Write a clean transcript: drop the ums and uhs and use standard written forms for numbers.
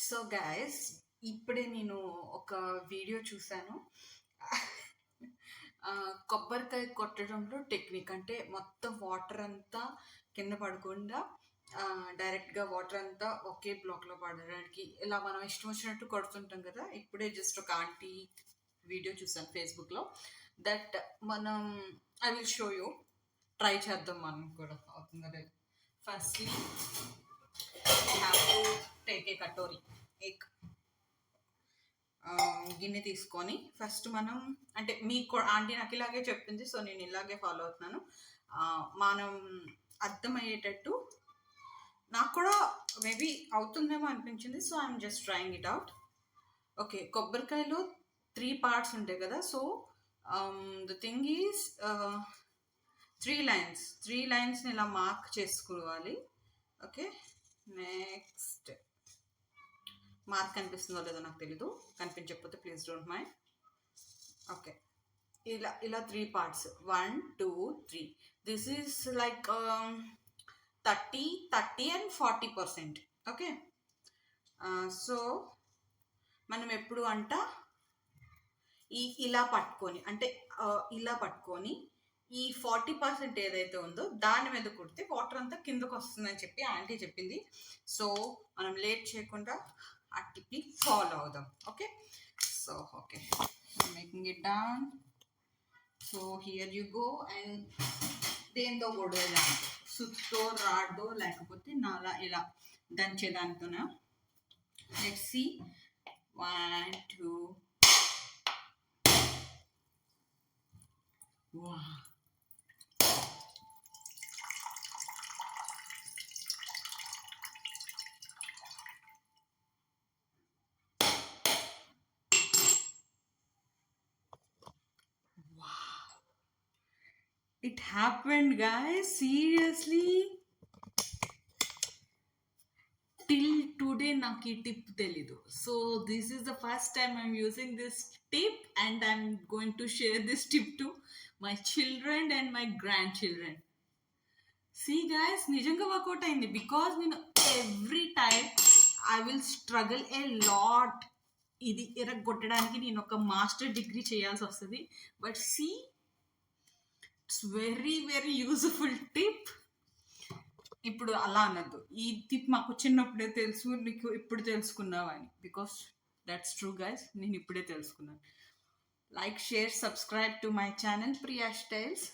So guys, ఇప్పుడే నేను ఒక వీడియో చూశాను. కొబ్బరికాయ కొట్టడంలో టెక్నిక్ అంటే మొత్తం వాటర్ అంతా కింద పడకుండా డైరెక్ట్గా వాటర్ అంతా ఒకే బ్లాక్లో పడడానికి ఇలా మనం ఇష్టం వచ్చినట్టు కొడుతుంటాం కదా. ఇప్పుడే జస్ట్ ఒక ఆంటీ వీడియో చూసాను ఫేస్బుక్లో. దట్ మనం I will show you, try చేద్దాం మనం కూడా అవుతుందా లేదు. Firstly have to take a katori, egg గిన్నె తీసుకొని ఫస్ట్ మనం అంటే మీకు ఆంటీ నాకు ఇలాగే చెప్పింది, సో నేను ఇలాగే ఫాలో అవుతున్నాను. మనం అర్థమయ్యేటట్టు నాకు కూడా మేబీ అవుతుందేమో అనిపించింది, so I'm just trying it out. Okay, కొబ్బరికాయలో 3 parts ఉంటాయి కదా. సో ద థింగ్ ఈజ్ 3 లైన్స్ని ఇలా మార్క్ చేసుకోవాలి. ఓకే, నెక్స్ట్ మార్క్ కనిపిస్తుందో లేదో నాకు తెలీదు, కనిపించకపోతే ప్లీజ్ డోంట్ మైండ్. ఓకే, ఇలా 3 parts, 1 2 3. This is like 30 and 40%. Okay, so మనం ఎప్పుడు అంట ఇలా పట్టుకొని అంటే ఇలా పట్టుకొని ఈ 40% ఏదైతే ఉందో దాని మీద కుడితే వాటర్ అంతా కిందకు వస్తుందని చెప్పి ఆంటీ చెప్పింది. సో మనం లేట్ చేయకుండా ఆ టిప్ని ఫాలో అవుదాం. Okay, so okay, making it down. So here you go. And దేంతో గొడవ, సుత్తో రాడ్దో లేకపోతే నాలా ఇలా దంచేదానితోనే. Let's see. 1 2. Wow. It happened, guys. Seriously. Till today నాకు ఈ టిప్ తెలీదు. So this is the first time I'm using this tip and I'm going to share this tip to my children and my grand children. See guys, నిజంగా work out అయింది. Because నేను every time I will struggle a lot. ఇది ఎరగొట్టడానికి నేను ఒక master degree చేయాల్సి వస్తుంది. But see, it's very very useful tip. ఇప్పుడు అలా అనద్దు, ఈ టిప్ మాకు చిన్నప్పుడే తెలుసు, నీకు ఇప్పుడు తెలుసుకున్నావు అని. బికాస్ దట్స్ ట్రూ గైస్, నేను ఇప్పుడే తెలుసుకున్నాను. Like, share, subscribe to my channel Priya styles.